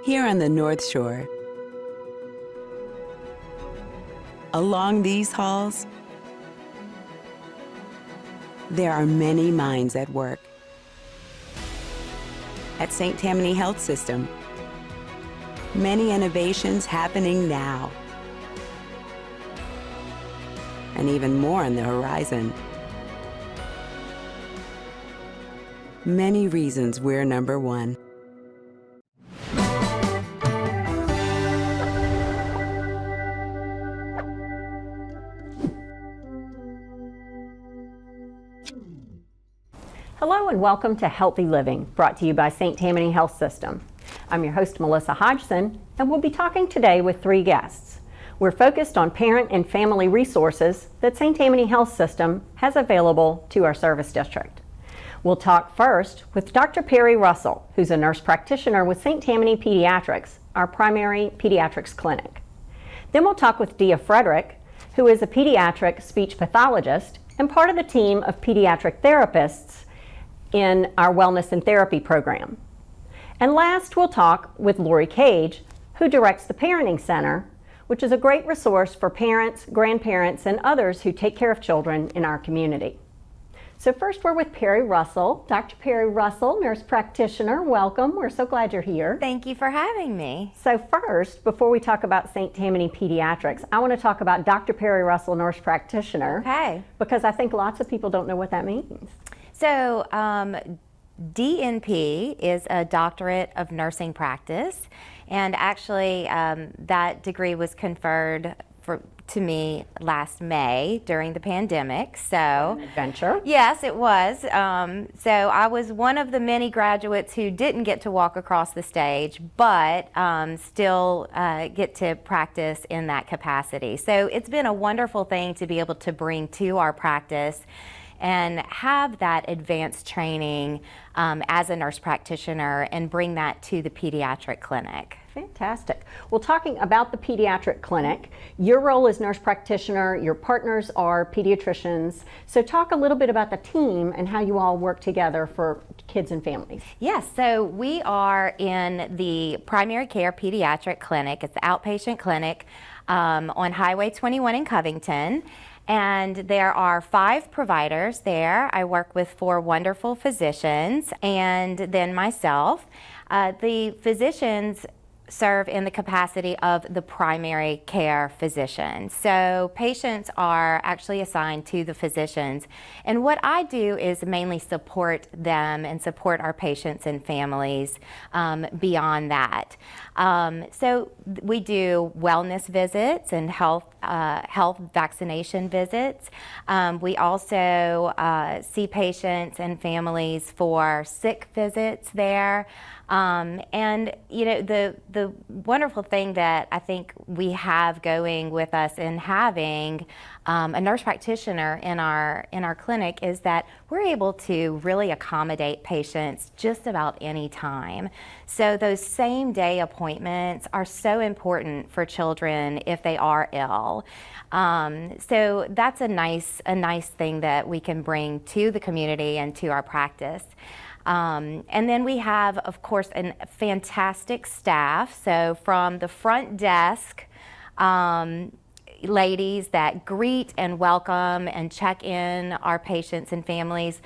Here on the North Shore, along these halls, there are many minds at work. At St. Tammany Health System, many innovations happening now, and even more on the horizon. Many reasons we're number one. Hello and welcome to Healthy Living, brought to you by St. Tammany Health System. I'm your host, Melissa Hodgson, and we'll be talking today with three guests. We're focused on parent and family resources that St. Tammany Health System has available to our service district. We'll talk first with Dr. Perry Russell, who's a nurse practitioner with St. Tammany Pediatrics, our primary pediatrics clinic. Then we'll talk with Dia Frederick, who is a pediatric speech pathologist and part of the team of pediatric therapists in our wellness and therapy program. And last, we'll talk with Lori Cage, who directs the Parenting Center, which is a great resource for parents, grandparents, and others who take care of children in our community. So first, we're with Perry Russell. Dr. Perry Russell, nurse practitioner, welcome. We're so glad you're here. Thank you for having me. So first, before we talk about St. Tammany Pediatrics, I want to talk about Dr. Perry Russell, nurse practitioner. Okay. Because I think lots of people don't know what that means. So DNP is a doctorate of nursing practice, and actually that degree was conferred to me last May during the pandemic. So an adventure. Yes, it was. So I was one of the many graduates who didn't get to walk across the stage, but still get to practice in that capacity. So it's been a wonderful thing to be able to bring to our practice and have that advanced training as a nurse practitioner and bring that to the pediatric clinic. Fantastic. Well, talking about the pediatric clinic, your role as nurse practitioner, your partners are pediatricians. So talk a little bit about the team and how you all work together for kids and families. Yes, so we are in the primary care pediatric clinic. It's the outpatient clinic on Highway 21 in Covington. And there are 5 providers there. I work with 4 wonderful physicians and then myself. The physicians serve in the capacity of the primary care physician. So patients are actually assigned to the physicians. And what I do is mainly support them and support our patients and families beyond that. So we do wellness visits and health vaccination visits. We also see patients and families for sick visits there. And you know, the wonderful thing that I think we have going with us in having a nurse practitioner in our clinic is that we're able to really accommodate patients just about any time. So those same day appointments are so important for children if they are ill. So that's a nice thing that we can bring to the community and to our practice. And then we have, of course, a fantastic staff. So from the front desk, ladies that greet and welcome and check in our patients and families,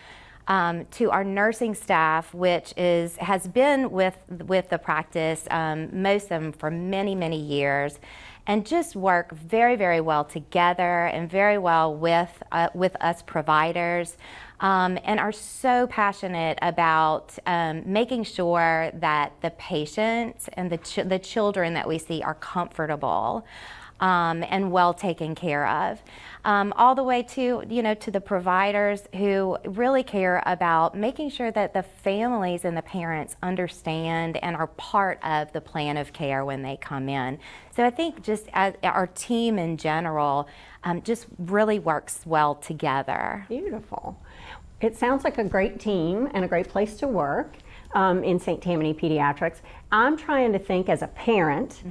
to our nursing staff, which has been with the practice, most of them for many, many years, and just work very, very well together and very well with us providers. And are so passionate about making sure that the patients and the children that we see are comfortable and well taken care of. All the way to, to the providers who really care about making sure that the families and the parents understand and are part of the plan of care when they come in. So I think just as our team in general just really works well together. Beautiful. It sounds like a great team and a great place to work in St. Tammany Pediatrics. I'm trying to think as a parent,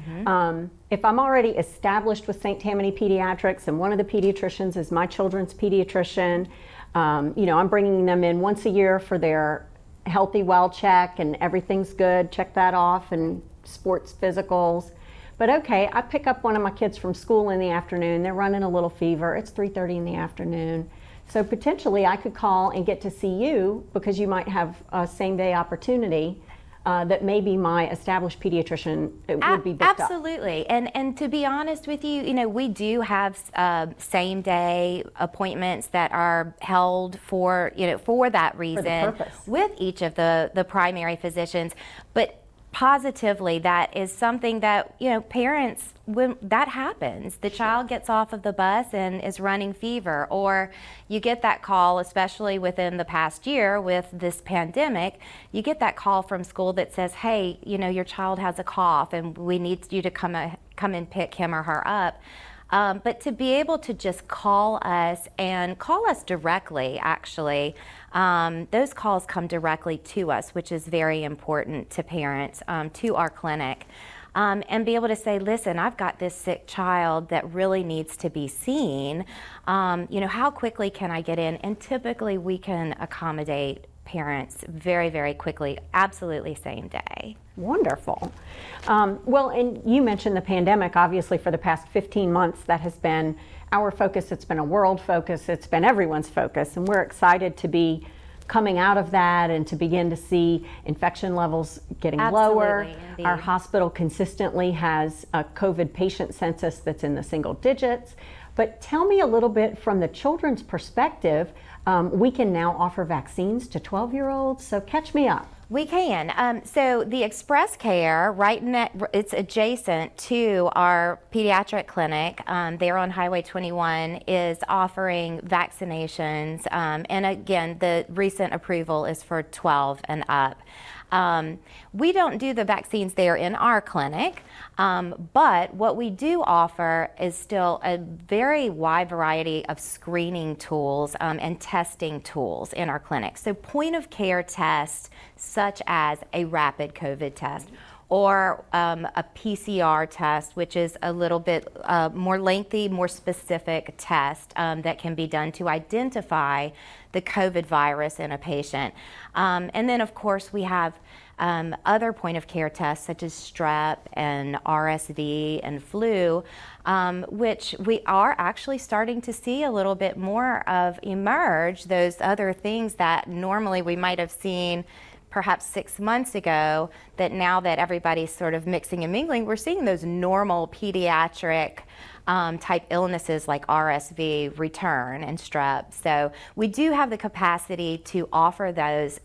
if I'm already established with St. Tammany Pediatrics and one of the pediatricians is my children's pediatrician, I'm bringing them in once a year for their healthy well check and everything's good, check that off and sports physicals. But okay, I pick up one of my kids from school in the afternoon. They're running a little fever. It's 3:30 in the afternoon. So potentially I could call and get to see you because you might have a same-day opportunity that maybe my established pediatrician would be booked up. Absolutely. And to be honest with you, we do have same-day appointments that are held for, for that reason with each of the primary physicians. But positively, that is something that, parents, when that happens, the child gets off of the bus and is running fever, or you get that call, especially within the past year with this pandemic, you get that call from school that says, hey, your child has a cough and we need you to come and pick him or her up. But to be able to just call us directly, actually, those calls come directly to us, which is very important to parents, to our clinic, and be able to say, listen, I've got this sick child that really needs to be seen. How quickly can I get in? And typically we can accommodate parents very, very quickly, absolutely same day. Wonderful. Well, and you mentioned the pandemic. Obviously, for the past 15 months, that has been our focus. It's been a world focus. It's been everyone's focus. And we're excited to be coming out of that and to begin to see infection levels getting lower. Indeed. Our hospital consistently has a COVID patient census that's in the single digits. But tell me a little bit from the children's perspective. We can now offer vaccines to 12-year-olds, so catch me up. We can. So the Express Care, it's adjacent to our pediatric clinic there on Highway 21, is offering vaccinations. And again, the recent approval is for 12 and up. We don't do the vaccines there in our clinic, but what we do offer is still a very wide variety of screening tools and testing tools in our clinic. So point of care tests such as a rapid COVID test or a PCR test, which is a little bit more lengthy, more specific test that can be done to identify the COVID virus in a patient. And then, of course, we have other point of care tests such as strep and RSV and flu, which we are actually starting to see a little bit more of emerge, those other things that normally we might have seen perhaps 6 months ago, that now that everybody's sort of mixing and mingling, we're seeing those normal pediatric type illnesses like RSV return and strep. So we do have the capacity to offer those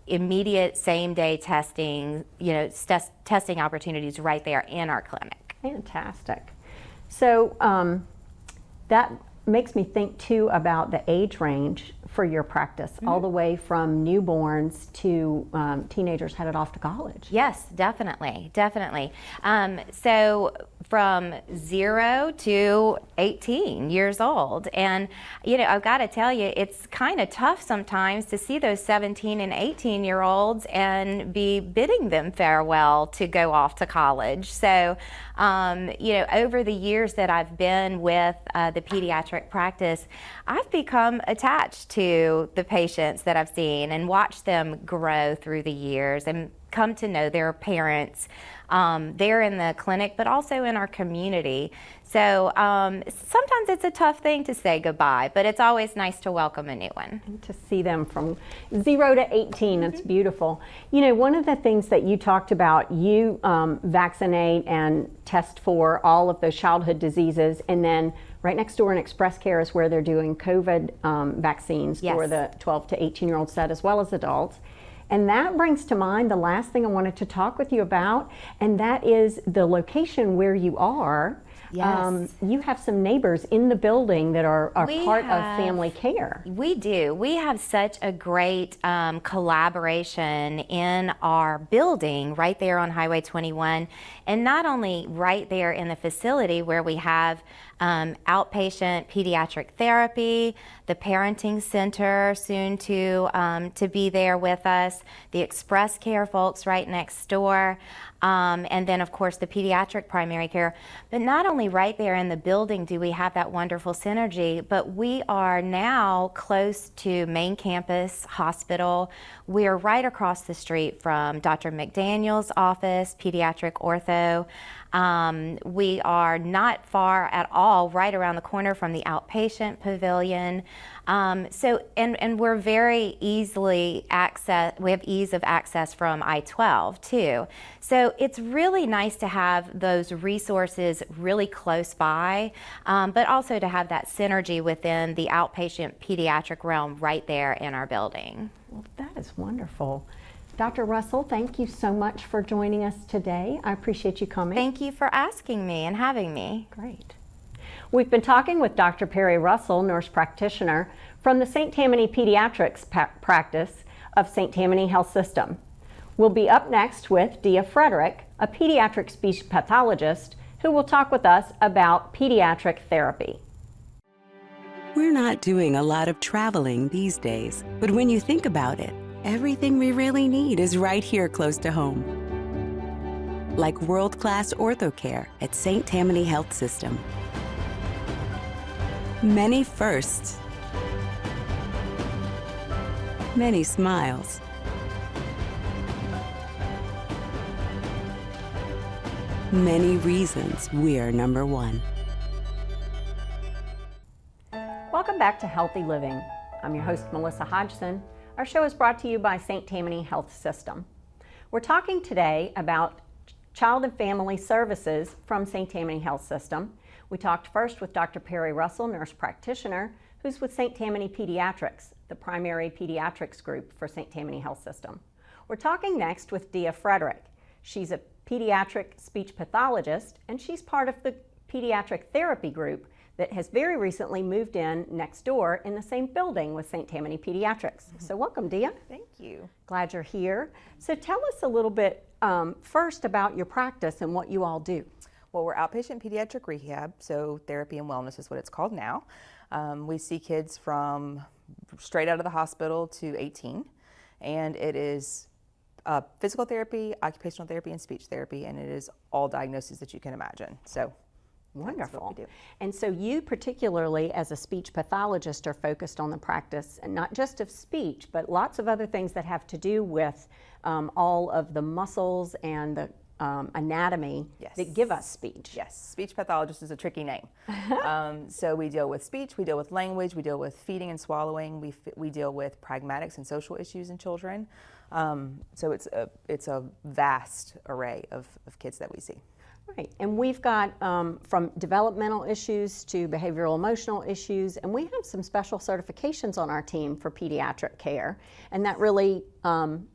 immediate same-day testing, testing opportunities right there in our clinic. Fantastic. So that makes me think too about the age range for your practice, all the way from newborns to teenagers headed off to college. Yes, definitely. So from 0 to 18 years old. And, I've got to tell you, it's kind of tough sometimes to see those 17 and 18-year-olds and be bidding them farewell to go off to college. So, over the years that I've been with the pediatric practice, I've become attached to the patients that I've seen and watched them grow through the years and come to know their parents there in the clinic, but also in our community. So sometimes it's a tough thing to say goodbye, but it's always nice to welcome a new one. And to see them from 0 to 18, that's beautiful. One of the things that you talked about, you vaccinate and test for all of those childhood diseases, and then right next door in Express Care is where they're doing COVID vaccines for the 12 to 18-year-old set as well as adults. And that brings to mind the last thing I wanted to talk with you about, and that is the location where you are. Yes. You have some neighbors in the building that are part of family care. We do. We have such a great collaboration in our building right there on Highway 21, and not only right there in the facility where we have outpatient pediatric therapy, the parenting center soon to be there with us, the Express Care folks right next door, and then of course the pediatric primary care. But not only only right there in the building do we have that wonderful synergy, but we are now close to main campus hospital. We're right across the street from Dr. McDaniel's office, pediatric ortho. We are not far at all, right around the corner from the outpatient pavilion. And we're very easily we have ease of access from I-12 too. So it's really nice to have those resources really close by, but also to have that synergy within the outpatient pediatric realm right there in our building. Well, that is wonderful. Dr. Russell, thank you so much for joining us today. I appreciate you coming. Thank you for asking me and having me. Great. We've been talking with Dr. Perry Russell, nurse practitioner from the St. Tammany Pediatrics practice of St. Tammany Health System. We'll be up next with Dia Frederick, a pediatric speech pathologist, who will talk with us about pediatric therapy. We're not doing a lot of traveling these days, but when you think about it, everything we really need is right here close to home. Like world-class ortho care at St. Tammany Health System. Many firsts. Many smiles. Many reasons we're number one. Welcome back to Healthy Living. I'm your host, Melissa Hodgson. Our show is brought to you by St. Tammany Health System. We're talking today about child and family services from St. Tammany Health System. We talked first with Dr. Perry Russell, nurse practitioner, who's with St. Tammany Pediatrics, the primary pediatrics group for St. Tammany Health System. We're talking next with Dia Frederick. She's a pediatric speech pathologist, and she's part of the pediatric therapy group that has very recently moved in next door in the same building with St. Tammany Pediatrics. So welcome, Dia. Thank you. Glad you're here. So tell us a little bit first about your practice and what you all do. Well, we're outpatient pediatric rehab, so therapy and wellness is what it's called now. We see kids from straight out of the hospital to 18, and it is physical therapy, occupational therapy, and speech therapy, and it is all diagnoses that you can imagine. So wonderful. that's what we do. And so you particularly as a speech pathologist are focused on the practice, and not just of speech, but lots of other things that have to do with all of the muscles and the anatomy that give us speech. Yes, speech pathologist is a tricky name. So we deal with speech, we deal with language, we deal with feeding and swallowing, we deal with pragmatics and social issues in children. So it's a vast array of kids that we see. Right, and we've got from developmental issues to behavioral emotional issues, and we have some special certifications on our team for pediatric care, and that really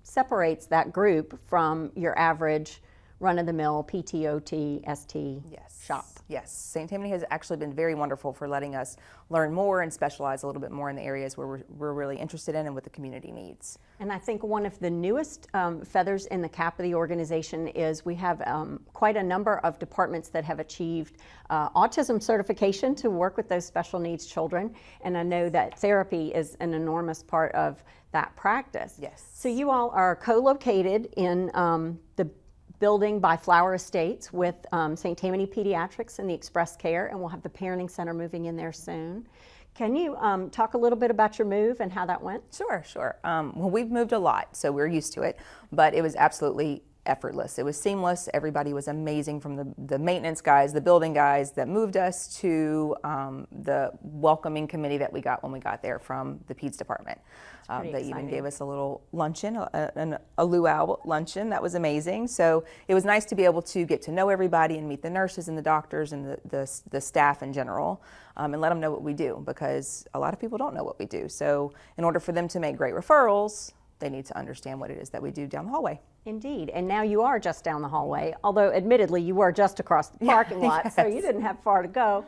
separates that group from your average run-of-the-mill PTOT, ST shop. Yes, St. Tammany has actually been very wonderful for letting us learn more and specialize a little bit more in the areas where we're really interested in and what the community needs. And I think one of the newest feathers in the cap of the organization is we have quite a number of departments that have achieved autism certification to work with those special needs children, and I know that therapy is an enormous part of that practice. Yes. So you all are co-located in the building by Flower Estates with St. Tammany Pediatrics and the Express Care, and we'll have the Parenting Center moving in there soon. Can you talk a little bit about your move and how that went? Sure. Well, we've moved a lot, so we're used to it, but it was absolutely effortless. It was seamless. Everybody was amazing, from the maintenance guys, the building guys that moved us, to the welcoming committee that we got when we got there from the peds department. They even gave us a little luncheon, a luau luncheon. That was amazing. So it was nice to be able to get to know everybody and meet the nurses and the doctors and the staff in general, and let them know what we do, because a lot of people don't know what we do. So in order for them to make great referrals, they need to understand what it is that we do down the hallway. Indeed, and now you are just down the hallway, although admittedly you were just across the parking lot, Yes. so you didn't have far to go.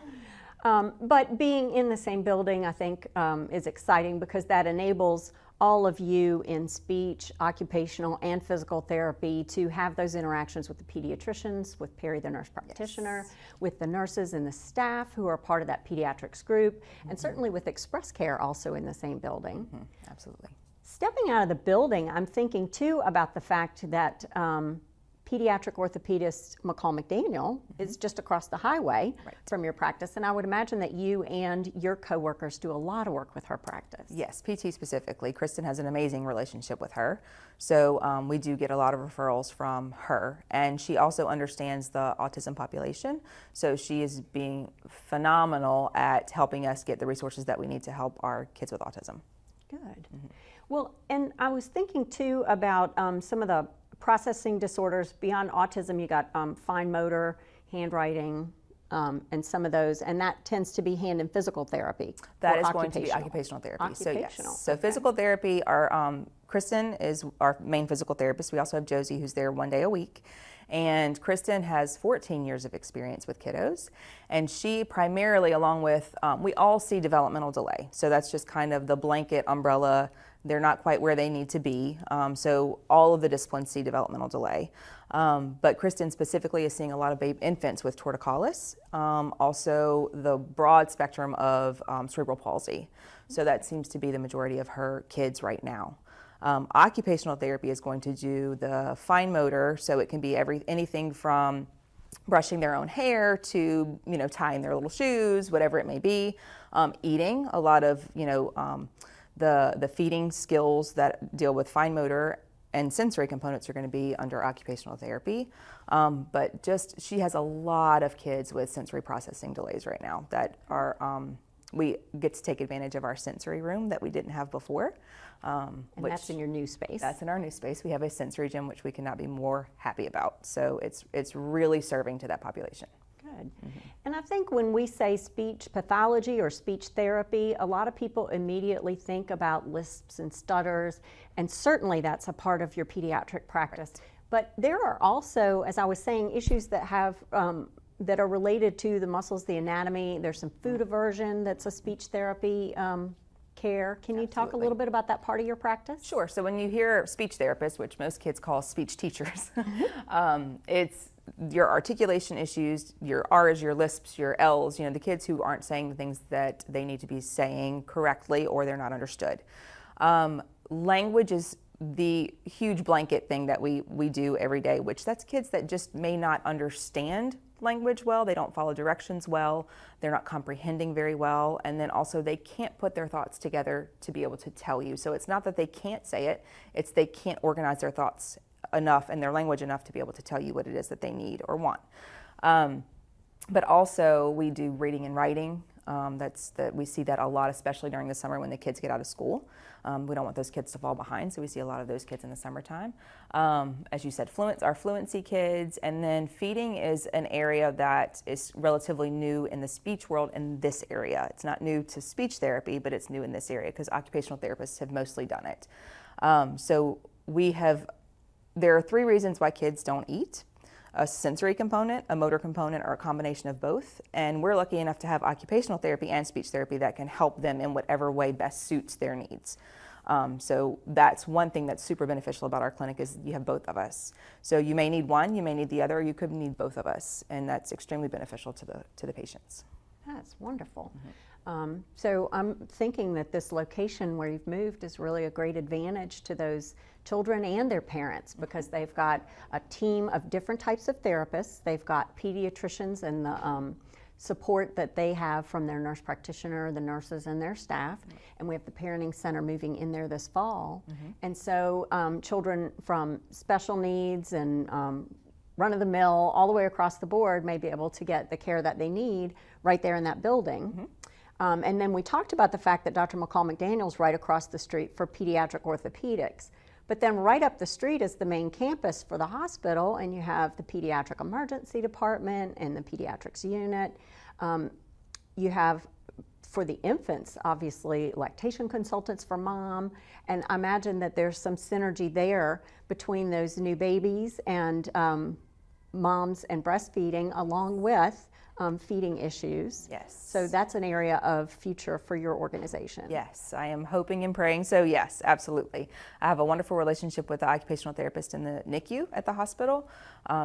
But being in the same building, I think, is exciting, because that enables all of you in speech, occupational, and physical therapy to have those interactions with the pediatricians, with Perry, the nurse practitioner, Yes. with the nurses and the staff who are part of that pediatrics group, and certainly with Express Care also in the same building. Absolutely. Stepping out of the building, I'm thinking too about the fact that pediatric orthopedist McCall McDaniel is just across the highway from your practice, and I would imagine that you and your coworkers do a lot of work with her practice. Yes, PT specifically. Kristen has an amazing relationship with her, so we do get a lot of referrals from her, and she also understands the autism population, so she is being phenomenal at helping us get the resources that we need to help our kids with autism. Good. Well, and I was thinking too about some of the processing disorders beyond autism. You got fine motor, handwriting, and some of those, and that tends to be hand and physical therapy. That is going to be occupational therapy. Occupational. So yes. So physical therapy, our Kristen is our main physical therapist. We also have Josie, who's there 1 day a week. And Kristen has 14 years of experience with kiddos, and she primarily, along with, we all see developmental delay. So that's just kind of the blanket umbrella. They're not quite where they need to be. So all of the disciplines see developmental delay. But Kristen specifically is seeing a lot of infants with torticollis, also the broad spectrum of cerebral palsy. So that seems to be the majority of her kids right now. Occupational therapy is going to do the fine motor, so it can be anything from brushing their own hair to tying their little shoes, whatever it may be. Eating, a lot of the feeding skills that deal with fine motor and sensory components are going to be under occupational therapy. But just she has a lot of kids with sensory processing delays right now that are. We get to take advantage of our sensory room that we didn't have before. And that's in your new space. That's in our new space. We have a sensory gym, which we cannot be more happy about. So it's really serving to that population. Good. And I think when we say speech pathology or speech therapy, a lot of people immediately think about lisps and stutters, and certainly that's a part of your pediatric practice. But there are also, as I was saying, issues that have that are related to the muscles, the anatomy. There's some food aversion that's a speech therapy care. Can you talk a little bit about that part of your practice? Sure. So when you hear speech therapists, which most kids call speech teachers, it's your articulation issues, your R's, your lisps, your L's, the kids who aren't saying the things that they need to be saying correctly or they're not understood. Language is the huge blanket thing that we do every day, which that's kids that just may not understand language well, they don't follow directions well, they're not comprehending very well, and then also they can't put their thoughts together to be able to tell you. So it's not that they can't say it, it's they can't organize their thoughts enough and their language enough to be able to tell you what it is that they need or want. But also we do reading and writing. We see that a lot, especially during the summer when the kids get out of school. We don't want those kids to fall behind, so we see a lot of those kids in the summertime. As you said, our fluency kids, and then feeding is an area that is relatively new in the speech world in this area. It's not new to speech therapy, but it's new in this area because occupational therapists have mostly done it. There are 3 reasons why kids don't eat: a sensory component, a motor component, or a combination of both. And we're lucky enough to have occupational therapy and speech therapy that can help them in whatever way best suits their needs. So that's one thing that's super beneficial about our clinic is you have both of us. So you may need one, you may need the other, or you could need both of us, and that's extremely beneficial to the patients. That's wonderful. So I'm thinking that this location where you've moved is really a great advantage to those children and their parents because they've got a team of different types of therapists. They've got pediatricians and the support that they have from their nurse practitioner, the nurses and their staff. And we have the parenting center moving in there this fall. And so children from special needs and run-of-the-mill all the way across the board may be able to get the care that they need right there in that building. And then we talked about the fact that Dr. McCall McDaniel's right across the street for pediatric orthopedics. But then right up the street is the main campus for the hospital, and you have the pediatric emergency department and the pediatrics unit. You have, for the infants, obviously, lactation consultants for mom, and I imagine that there's some synergy there between those new babies and moms and breastfeeding, along with feeding issues. Yes. So that's an area of future for your organization. Yes, I am hoping and praying. So yes, absolutely. I have a wonderful relationship with the occupational therapist in the NICU at the hospital.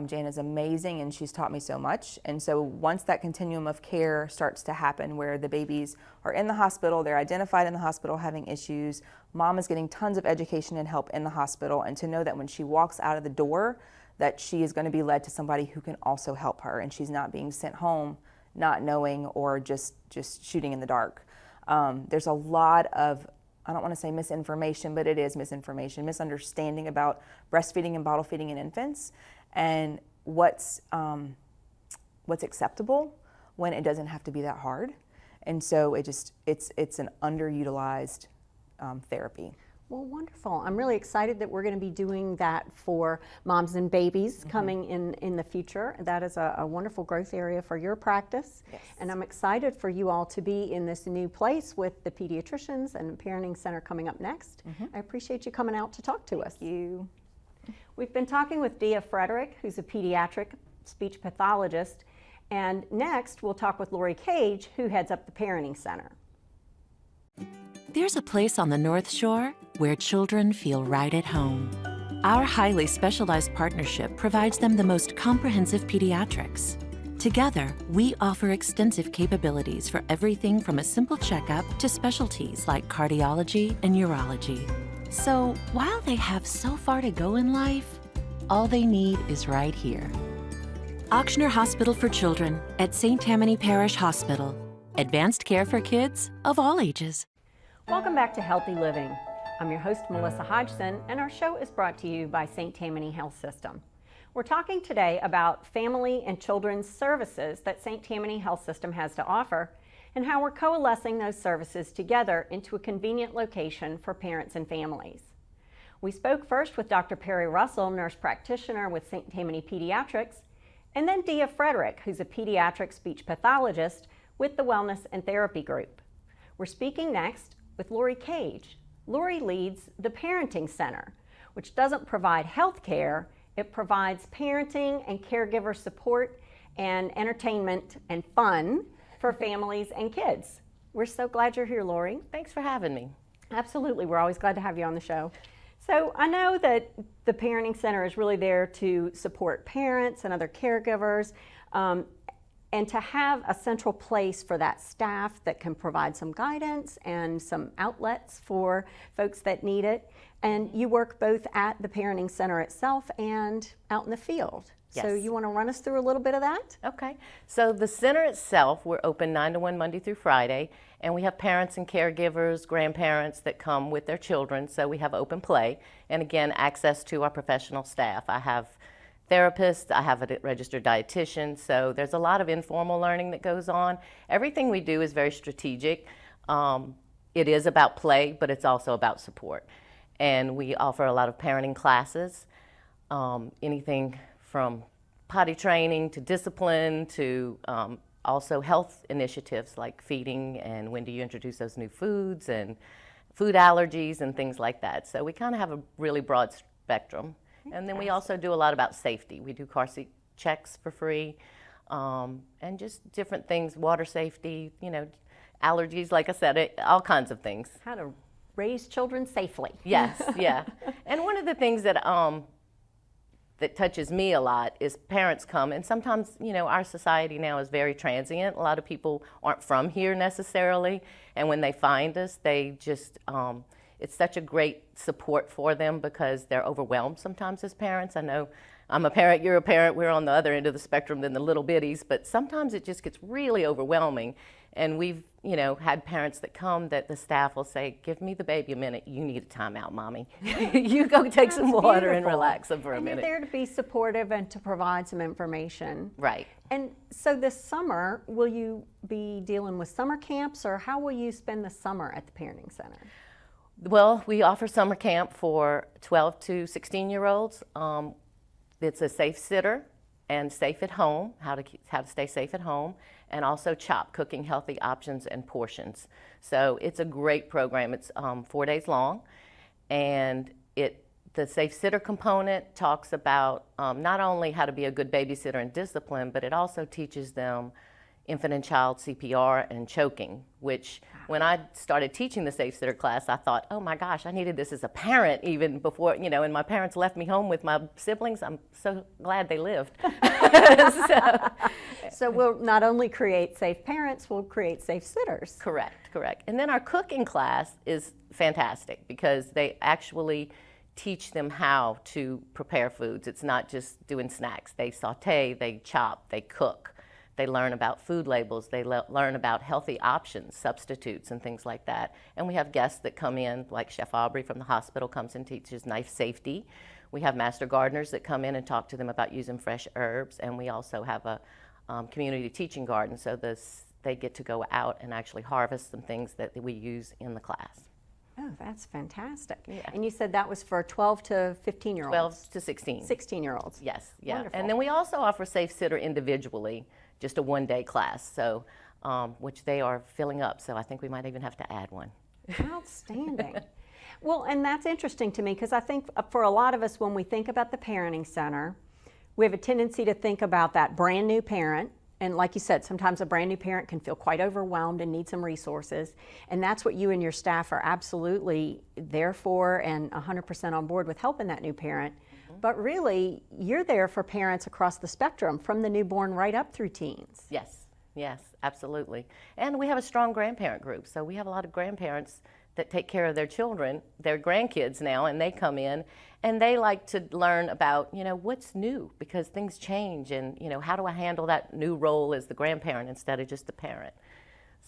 Jane is amazing and she's taught me so much. And so once that continuum of care starts to happen where the babies are in the hospital, they're identified in the hospital having issues, mom is getting tons of education and help in the hospital, and to know that when she walks out of the door, that she is going to be led to somebody who can also help her, and she's not being sent home not knowing or just shooting in the dark. There's a lot of, I don't want to say misinformation, but it is misinformation, misunderstanding about breastfeeding and bottle feeding in infants, and what's acceptable when it doesn't have to be that hard. And so it's an underutilized therapy. Well, wonderful. I'm really excited that we're going to be doing that for moms and babies coming in the future. That is a wonderful growth area for your practice. Yes. And I'm excited for you all to be in this new place with the pediatricians and the parenting center coming up next. I appreciate you coming out to talk to us. Thank you. We've been talking with Dia Frederick, who's a pediatric speech pathologist. And next, we'll talk with Lori Cage, who heads up the parenting center. There's a place on the North Shore where children feel right at home. Our highly specialized partnership provides them the most comprehensive pediatrics. Together, we offer extensive capabilities for everything from a simple checkup to specialties like cardiology and urology. So, while they have so far to go in life, all they need is right here. Ochsner Hospital for Children at St. Tammany Parish Hospital. Advanced care for kids of all ages. Welcome back to Healthy Living. I'm your host, Melissa Hodgson, and our show is brought to you by St. Tammany Health System. We're talking today about family and children's services that St. Tammany Health System has to offer and how we're coalescing those services together into a convenient location for parents and families. We spoke first with Dr. Perry Russell, nurse practitioner with St. Tammany Pediatrics, and then Dia Frederick, who's a pediatric speech pathologist with the Wellness and Therapy Group. We're speaking next with Lori Cage. Lori leads the Parenting Center, which doesn't provide health care, it provides parenting and caregiver support and entertainment and fun for families and kids. We're so glad you're here, Lori. Thanks for having me. Absolutely, we're always glad to have you on the show. So I know that the Parenting Center is really there to support parents and other caregivers, and to have a central place for that staff that can provide some guidance and some outlets for folks that need it. And you work both at the Parenting Center itself and out in the field. Yes. So you want to run us through a little bit of that? Okay. So the center itself, we're open 9 to 1 Monday through Friday, and we have parents and caregivers, grandparents that come with their children, so we have open play. And again, access to our professional staff. I have therapists, I have a registered dietitian, so there's a lot of informal learning that goes on. Everything we do is very strategic. It is about play, but it's also about support. And we offer a lot of parenting classes, anything from potty training to discipline to also health initiatives like feeding and when do you introduce those new foods and food allergies and things like that. So we kind of have a really broad spectrum. And then we also do a lot about safety. We do car seat checks for free, and just different things, water safety, you know, allergies, like I said, all kinds of things. How to raise children safely. Yes, yeah. And one of the things that that touches me a lot is parents come, and sometimes, you know, our society now is very transient. A lot of people aren't from here necessarily, and when they find us, they just, it's such a great support for them because they're overwhelmed sometimes as parents. I know I'm a parent, you're a parent, we're on the other end of the spectrum than the little bitties, but sometimes it just gets really overwhelming. And we've, you know, had parents that come that the staff will say, give me the baby a minute, you need a timeout, mommy. You go take some water and relax them for a minute. And you're there to be supportive and to provide some information. Right. And so this summer, will you be dealing with summer camps, or how will you spend the summer at the Parenting Center? Well, we offer summer camp for 12 to 16-year-olds. It's a safe sitter and safe at home, how to stay safe at home, and also CHOP, cooking healthy options and portions. So it's a great program. It's 4 days long, and the safe sitter component talks about not only how to be a good babysitter and discipline, but it also teaches them infant and child CPR and choking, which when I started teaching the safe sitter class, I thought, oh my gosh, I needed this as a parent even before, you know, and my parents left me home with my siblings. I'm so glad they lived. So we'll not only create safe parents, we'll create safe sitters. Correct, correct. And then our cooking class is fantastic because they actually teach them how to prepare foods. It's not just doing snacks. They saute, they chop, they cook. They learn about food labels. They learn about healthy options, substitutes, and things like that. And we have guests that come in, like Chef Aubrey from the hospital comes and teaches knife safety. We have master gardeners that come in and talk to them about using fresh herbs. And we also have a community teaching garden, so they get to go out and actually harvest some things that we use in the class. Oh, that's fantastic. Yeah. And you said that was for 12 to 15-year-olds? 12 to 16. 16-year-olds. Yes, yeah. Wonderful. And then we also offer Safe Sitter individually, just a one-day class, so which they are filling up. So I think we might even have to add one. Outstanding. Well, and that's interesting to me because I think for a lot of us, when we think about the Parenting Center, we have a tendency to think about that brand new parent. And like you said, sometimes a brand new parent can feel quite overwhelmed and need some resources. And that's what you and your staff are absolutely there for and 100% on board with helping that new parent. Mm-hmm. But really, you're there for parents across the spectrum, from the newborn right up through teens. Yes, yes, absolutely. And we have a strong grandparent group. So we have a lot of grandparents that take care of their children, their grandkids now, and they come in and they like to learn about, what's new, because things change, and, how do I handle that new role as the grandparent instead of just the parent?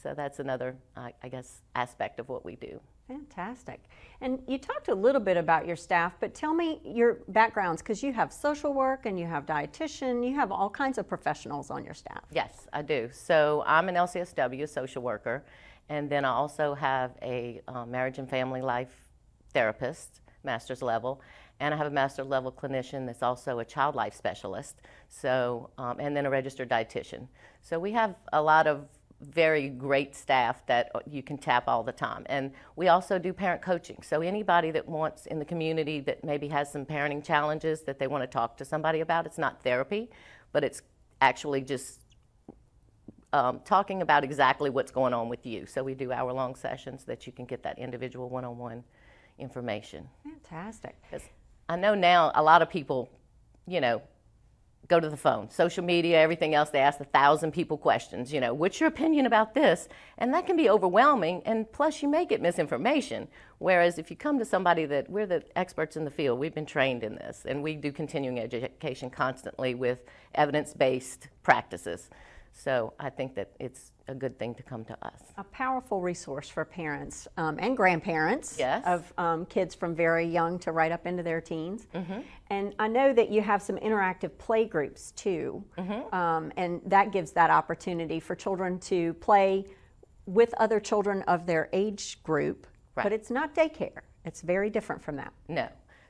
So that's another, I guess, aspect of what we do. Fantastic. And you talked a little bit about your staff, but tell me your backgrounds, because you have social work and you have dietitian, you have all kinds of professionals on your staff. Yes, I do. So I'm an LCSW, a social worker, and then I also have a marriage and family life therapist, master's level, and I have a master's level clinician that's also a child life specialist, so, and then a registered dietitian. So we have a lot of very great staff that you can tap all the time. And we also do parent coaching. So anybody that wants in the community that maybe has some parenting challenges that they want to talk to somebody about, it's not therapy, but it's actually just talking about exactly what's going on with you. So we do hour-long sessions that you can get that individual one-on-one information. Fantastic. 'Cause I know now a lot of people, go to the phone, social media, everything else, they ask 1,000 people questions, what's your opinion about this? And that can be overwhelming, and plus you may get misinformation. Whereas if you come to somebody that we're the experts in the field, we've been trained in this, and we do continuing education constantly with evidence-based practices. So I think that it's a good thing to come to us. A powerful resource for parents and grandparents Yes. of kids from very young to right up into their teens. Mm-hmm. And I know that you have some interactive play groups too, and that gives that opportunity for children to play with other children of their age group, Right. but it's not daycare. It's very different from that. No.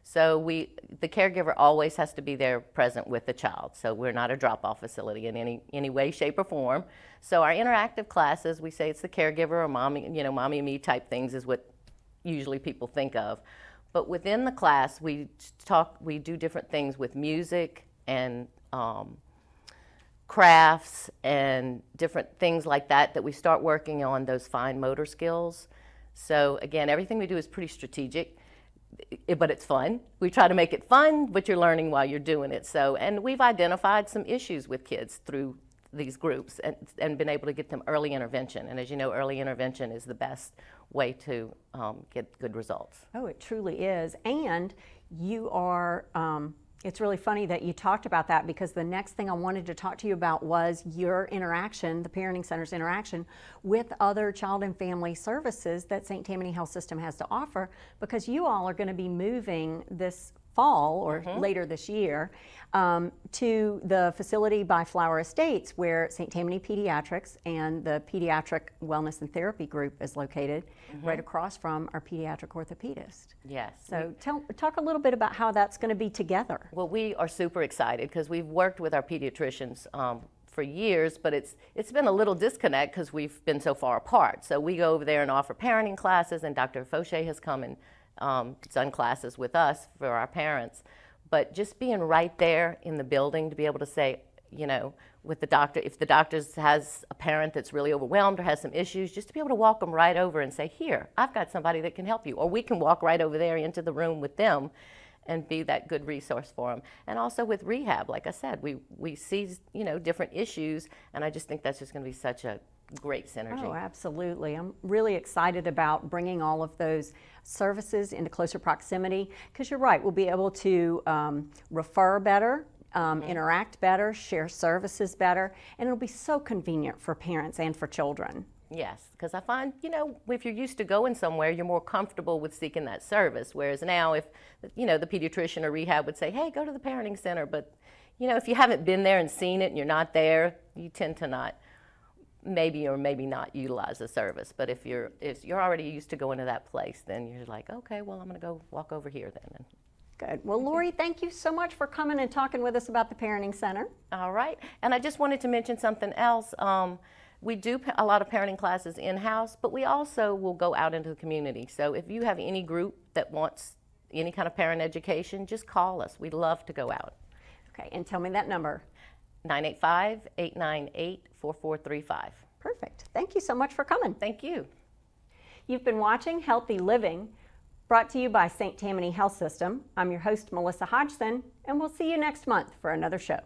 So the caregiver always has to be there present with the child. So we're not a drop-off facility in any way, shape, or form. So our interactive classes, we say it's the caregiver or mommy, mommy and me type things is what usually people think of. But within the class, we do different things with music and crafts and different things like that we start working on those fine motor skills. So again, everything we do is pretty strategic. But it's fun. We try to make it fun, but you're learning while you're doing it. So, and we've identified some issues with kids through these groups and been able to get them early intervention. And as you know, early intervention is the best way to get good results. Oh, it truly is. And you are, it's really funny that you talked about that, because the next thing I wanted to talk to you about was your interaction, the Parenting Center's interaction with other child and family services that St. Tammany Health System has to offer, because you all are going to be moving this fall or later this year to the facility by Flower Estates where St. Tammany Pediatrics and the Pediatric Wellness and Therapy Group is located, right across from our pediatric orthopedist. Yes. So talk a little bit about how that's going to be together. Well, we are super excited because we've worked with our pediatricians for years, but it's been a little disconnect because we've been so far apart. So we go over there and offer parenting classes, and Dr. Fauché has come and done classes with us for our parents. But just being right there in the building to be able to say, with the doctor, if the doctor has a parent that's really overwhelmed or has some issues, just to be able to walk them right over and say, here, I've got somebody that can help you. Or we can walk right over there into the room with them and be that good resource for them. And also with rehab, like I said, we see, different issues, and I just think that's just going to be such a great synergy. Oh, absolutely. I'm really excited about bringing all of those services into closer proximity, because you're right, we'll be able to refer better, interact better, share services better, and it'll be so convenient for parents and for children. Yes, because I find, you know, if you're used to going somewhere, you're more comfortable with seeking that service. Whereas now, if, you know, the pediatrician or rehab would say, hey, go to the parenting center. But, you know, if you haven't been there and seen it and you're not there, you tend to not, maybe or maybe not utilize the service. But if you're already used to going to that place, then you're like, okay, well, I'm going to go walk over here then. Good. Well, Lori, thank you so much for coming and talking with us about the Parenting Center. All right. And I just wanted to mention something else. We do a lot of parenting classes in-house, but we also will go out into the community. So if you have any group that wants any kind of parent education, just call us. We'd love to go out. Okay, and tell me that number. 985-898-4435. Perfect. Thank you so much for coming. Thank you. You've been watching Healthy Living, brought to you by St. Tammany Health System. I'm your host, Melissa Hodgson, and we'll see you next month for another show.